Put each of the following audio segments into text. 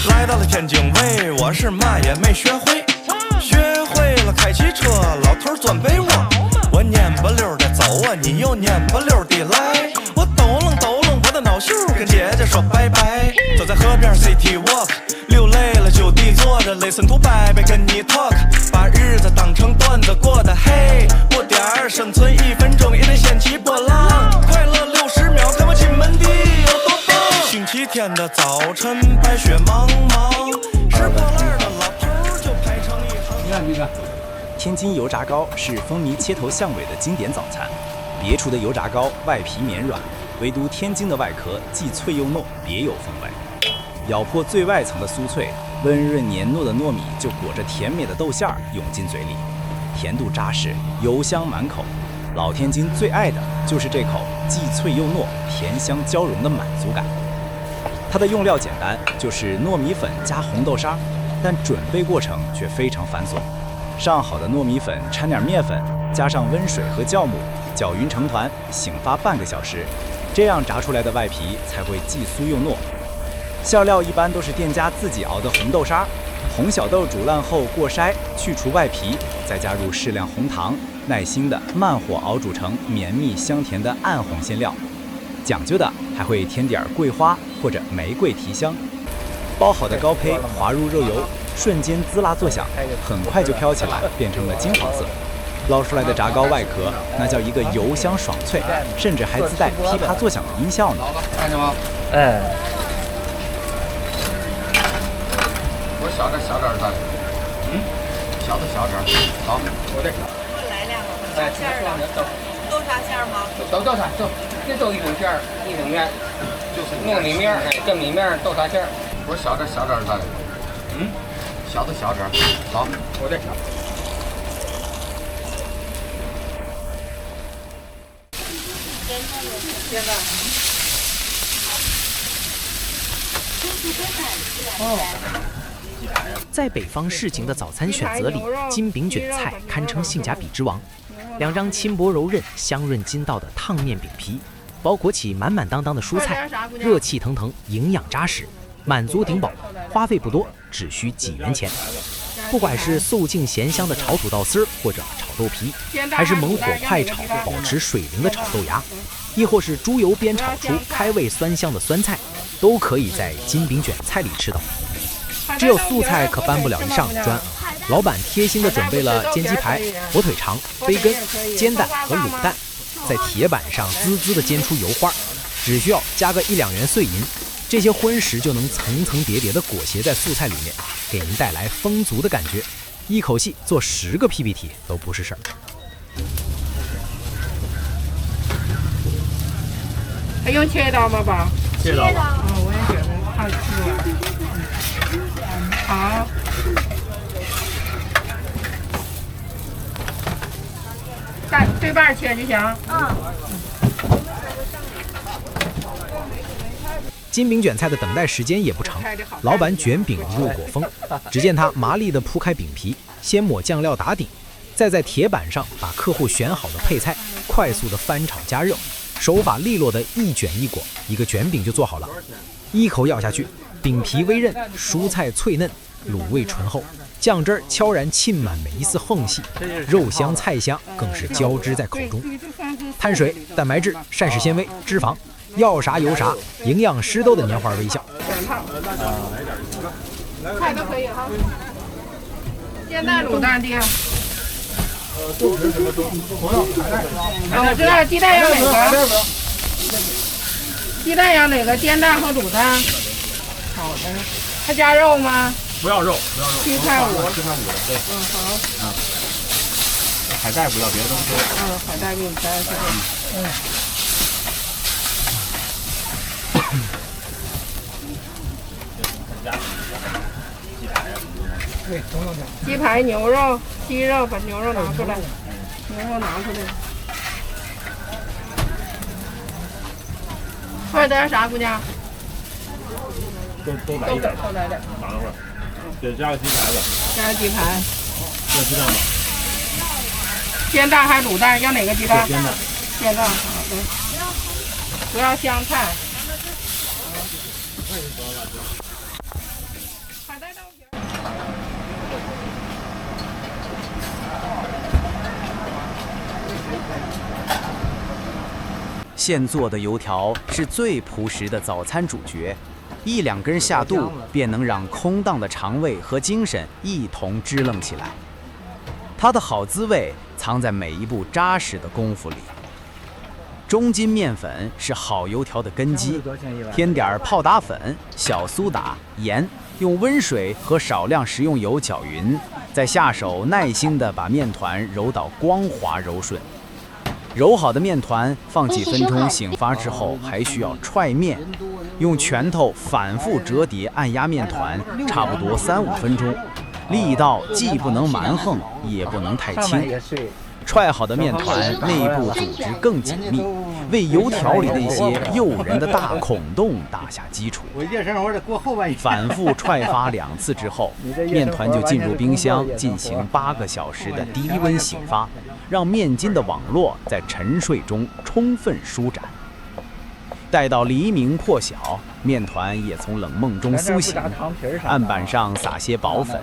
来到了天津卫，我是嘛也没学会，学会了开汽车，老头钻被窝，我蔫不溜的走啊，你又蔫不溜的来，我抖楞抖楞我的脑袖，跟姐姐说拜拜。走在河边 City Walk， 流泪了就地坐着 Listen to 拜拜跟你 talk， 把日子当成段子过的，嘿，不点儿生存1分钟也得掀起波浪，快乐60秒看我进门的有多棒。星期天的早晨白雪茫茫，拾破烂的老头就排成一行。你看天津油炸糕是风靡街头巷尾的经典早餐。别处的油炸糕外皮绵软，唯独天津的外壳既脆又糯，别有风味。咬破最外层的酥脆，温润黏糯的糯米就裹着甜美的豆馅儿涌进嘴里，甜度扎实，油香满口。老天津最爱的就是这口既脆又糯、甜香交融的满足感。它的用料简单，就是糯米粉加红豆沙，但准备过程却非常繁琐。上好的糯米粉掺点面粉，加上温水和酵母，搅匀成团，醒发半个小时，这样炸出来的外皮才会既酥又糯。馅料一般都是店家自己熬的红豆沙，红小豆煮烂后过筛，去除外皮，再加入适量红糖，耐心的慢火熬煮成绵密香甜的暗红馅料。讲究的还会添点桂花或者玫瑰提香。包好的糕胚滑入肉油，瞬间滋啦作响，很快就飘起来，变成了金黄色。捞出来的炸糕外壳，那叫一个油香爽脆，甚至还自带噼啪作响的音效呢。看着吗？哎，我小点的，小点，好，我这。来两个哎，馅儿的，都啥馅儿吗？都啥都，这都一种馅儿，一种面，就是糯米面，哎，这米面豆沙馅儿。我小点的，小点，好，我这。现在。在北方市井的早餐选择里，金饼卷菜堪称性价比之王。2张轻薄柔韧、香润筋道的烫面饼皮，包裹起满满当当的蔬菜，热气腾腾，营养扎实，满足顶饱，花费不多，只需几元钱。不管是素净咸香的炒土豆丝儿或者炒豆皮，还是猛火快炒保持水灵的炒豆芽，亦或是猪油煸炒出开胃酸香的酸菜，都可以在金饼卷菜里吃到。只有素菜可搬不了一上砖，老板贴心地准备了煎鸡排、火腿肠、培根、煎蛋和卤蛋，在铁板上滋滋地煎出油花，只需要加个1-2元碎银，这些荤食就能层层叠叠地裹挟在素菜里面，给您带来丰足的感觉。一口气做10个 PPT 都不是事儿。还用切刀吗，爸？切刀。我也觉得太吃了。好。对半切就行。金饼卷菜的等待时间也不长，老板卷饼如入果风。只见他麻利地铺开饼皮，先抹酱料打底，再在铁板上把客户选好的配菜快速地翻炒加热，手法利落的一卷一裹，一个卷饼就做好了。一口咬下去，饼皮微韧，蔬菜脆嫩，卤味醇厚，酱汁悄然沁满每一丝缝隙，肉香菜香更是交织在口中。碳水、蛋白质、膳食纤维、脂肪，要啥有啥，营养湿豆的年华微笑。菜都可以哈。煎蛋、卤蛋爹。我知道鸡蛋要哪个？鸡蛋要哪个？煎蛋和卤蛋。好的。还加肉吗？不要肉，青菜5。对。好。海带不要，别的东西。海带给你摘下来。鸡排、牛肉、鸡肉，把牛肉拿出来，或者啥，姑娘？都来一点，忙会儿。对，加个鸡排吧。加个鸡排。要鸡蛋吗？煎蛋还是卤蛋？要哪个鸡蛋？煎蛋。煎蛋，好的。不要香菜。现做的油条是最朴实的早餐主角，一两根下肚，便能让空荡的肠胃和精神一同支棱起来。它的好滋味藏在每一步扎实的功夫里。中筋面粉是好油条的根基，添点泡打粉、小苏打、盐，用温水和少量食用油搅匀，再下手耐心地把面团揉到光滑柔顺。揉好的面团放几分钟醒发之后，还需要踹面，用拳头反复折叠按压面团，差不多3-5分钟，力道既不能蛮横，也不能太轻。踹好的面团内部组织更紧密，为油条里那些诱人的大孔洞打下基础。反复踹发2次之后，面团就进入冰箱进行8个小时的低温醒发，让面筋的网络在沉睡中充分舒展。待到黎明破晓，面团也从冷梦中苏醒，案板上撒些薄粉，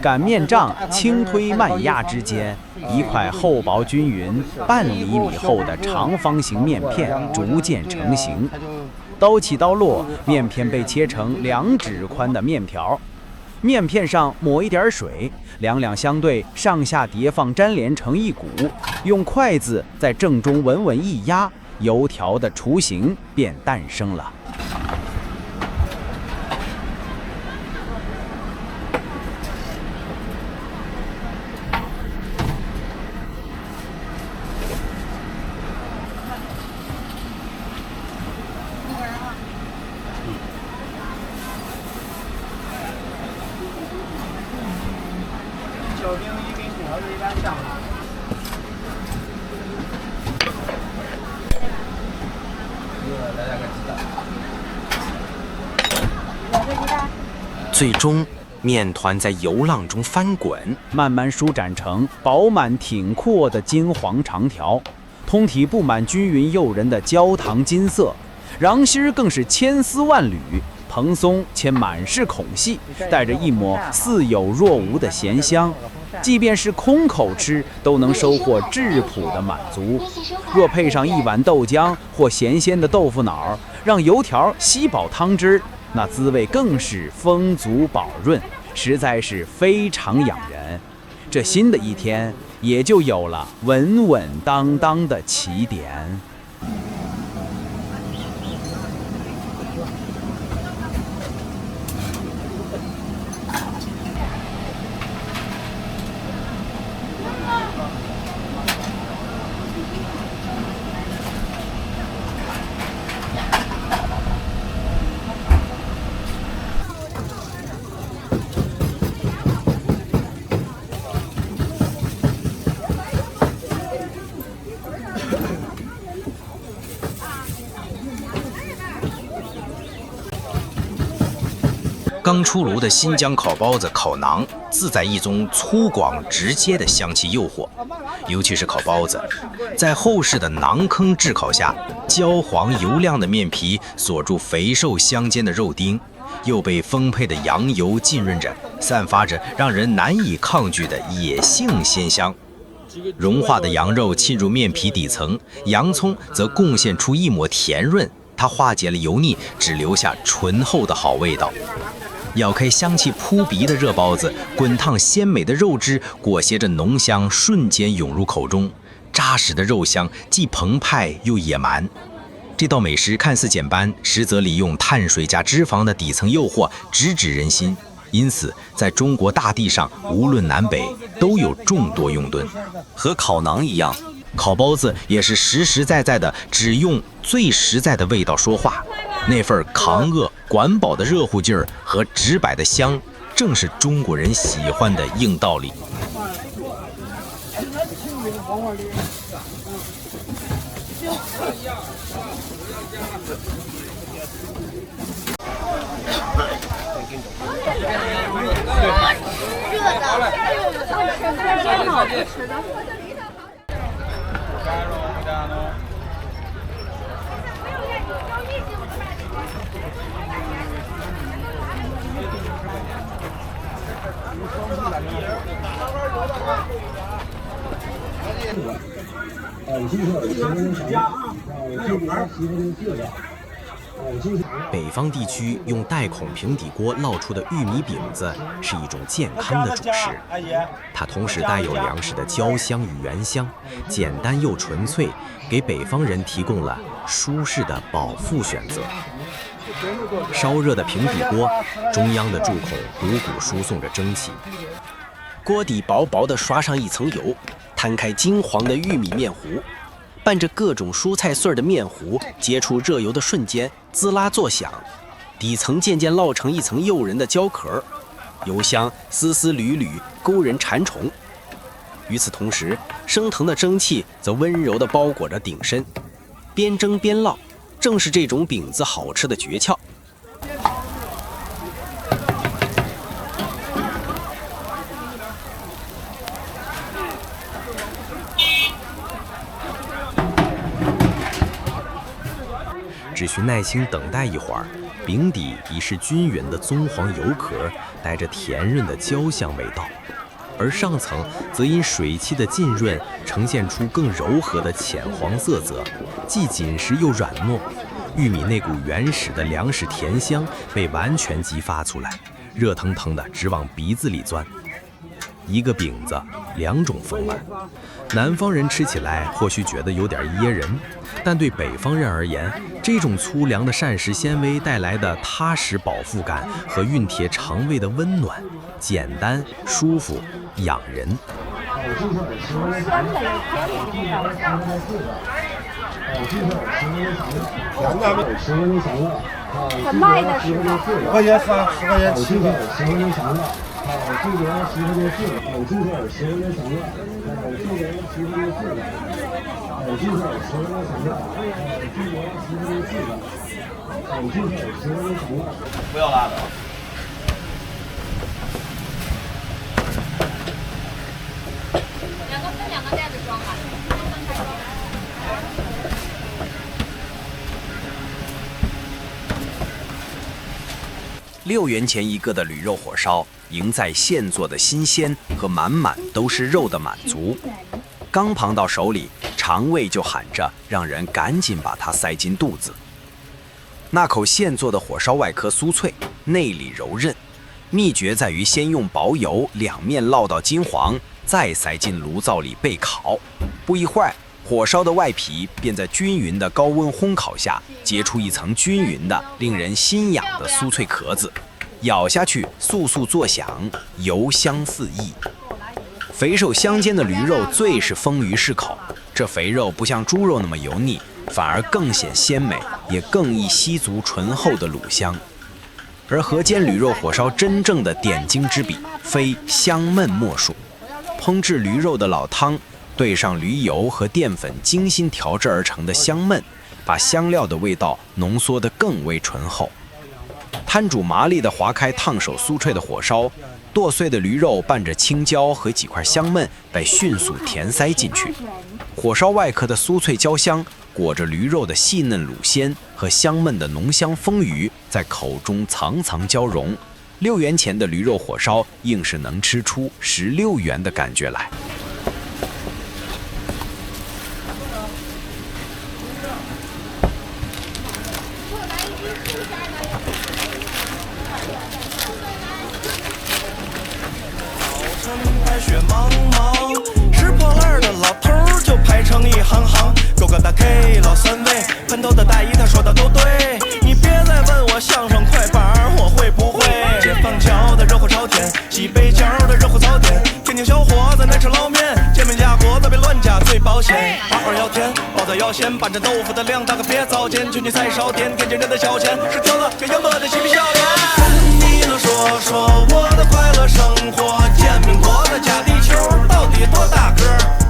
擀面杖轻推慢压之间，一块厚薄均匀、半厘米厚的长方形面片逐渐成型。刀起刀落，面片被切成2指宽的面条，面片上抹一点水，两两相对，上下叠放粘连成一股，用筷子在正中稳稳一压，油条的雏形便诞生了。最终，面团在油浪中翻滚，慢慢舒展成饱满挺阔的金黄长条，通体布满均匀诱人的焦糖金色，瓤心更是千丝万缕，蓬松且满是孔隙，带着一抹似有若无的咸香。即便是空口吃，都能收获质朴的满足。若配上一碗豆浆或咸鲜的豆腐脑，让油条吸饱汤汁，那滋味更是丰足饱润，实在是非常养人。这新的一天也就有了稳稳当当的起点。刚出炉的新疆烤包子、烤馕，自带一种粗犷直接的香气诱惑。尤其是烤包子，在厚实的馕坑炙烤下，焦黄油亮的面皮锁住肥瘦相间的肉丁，又被丰沛的羊油浸润着，散发着让人难以抗拒的野性鲜香。融化的羊肉浸入面皮底层，洋葱则贡献出一抹甜润，它化解了油腻，只留下醇厚的好味道。咬开香气扑鼻的热包子，滚烫鲜美的肉汁裹挟着浓香瞬间涌入口中，扎实的肉香既澎湃又野蛮。这道美食看似简单，实则里用碳水加脂肪的底层诱惑直指人心，因此在中国大地上无论南北都有众多拥趸。和烤馕一样，烤包子也是实实在在的只用最实在的味道说话，那份扛饿管饱的热乎劲儿和直摆的香，正是中国人喜欢的硬道理。北方地区用带孔平底锅烙出的玉米饼子是一种健康的主食，它同时带有粮食的焦香与原香，简单又纯粹，给北方人提供了舒适的饱腹选择。烧热的平底锅，中央的柱孔汩汩输送着蒸汽，锅底薄薄地刷上一层油，摊开金黄的玉米面糊。拌着各种蔬菜碎的面糊接触热油的瞬间，滋啦作响，底层渐渐烙成一层诱人的焦壳，油香丝丝缕缕，勾人馋虫。与此同时，升腾的蒸汽则温柔地包裹着鼎身，边蒸边烙，正是这种饼子好吃的诀窍。只需耐心等待一会儿，饼底已是均匀的棕黄油壳，带着甜润的焦香味道，而上层则因水汽的浸润，呈现出更柔和的浅黄色泽，既紧实又软糯。玉米那股原始的粮食甜香被完全激发出来，热腾腾的直往鼻子里钻。一个饼子，两种风味。南方人吃起来或许觉得有点噎人，但对北方人而言，这种粗粮的膳食纤维带来的踏实饱腹感和熨帖肠胃的温暖，简单舒服养人。很卖的是吧10块钱3，10块钱7个。不要辣的。两个分2个袋子装吧。6元钱一个的驴肉火烧，赢在现做的新鲜和满满都是肉的满足。刚捧到手里，肠胃就喊着让人赶紧把它塞进肚子。那口现做的火烧外壳酥脆，内里柔韧，秘诀在于先用薄油两面烙到金黄，再塞进炉灶里备烤。不一会儿，火烧的外皮便在均匀的高温烘烤下结出一层均匀的、令人心痒的酥脆壳子，咬下去簌簌作响，油香四溢。肥瘦相间的驴肉最是丰腴适口，这肥肉不像猪肉那么油腻，反而更显鲜美，也更易吸足醇厚的卤香。而河间驴肉火烧真正的点睛之笔，非香焖莫属。烹制驴肉的老汤，兑上驴油和淀粉精心调制而成的香焖，把香料的味道浓缩得更为醇厚。摊煮麻利地划开烫手酥脆的火烧，剁碎的驴肉伴着青椒和几块香焖被迅速填塞进去。火烧外壳的酥脆焦香，裹着驴肉的细嫩卤鲜和香焖的浓香丰腴，在口中层层交融。6元钱的驴肉火烧，硬是能吃出16元的感觉来。白雪茫茫，拾破烂的老头儿就排成一行行，勾个大 K 老3位，喷头的大姨他说的都对，你别再问我相声快板我会不会。解放桥的热火朝天，西北角的热火早点，天津小伙子爱吃捞面，煎饼夹果子别乱夹最保险。花花要甜，包子要咸，拌着豆腐的量大可别糟践，去你菜烧店，天津人的消遣是条子跟杨哥的嬉皮笑脸。跟你能说说我的快乐生活，煎饼果子加地球到底多大个？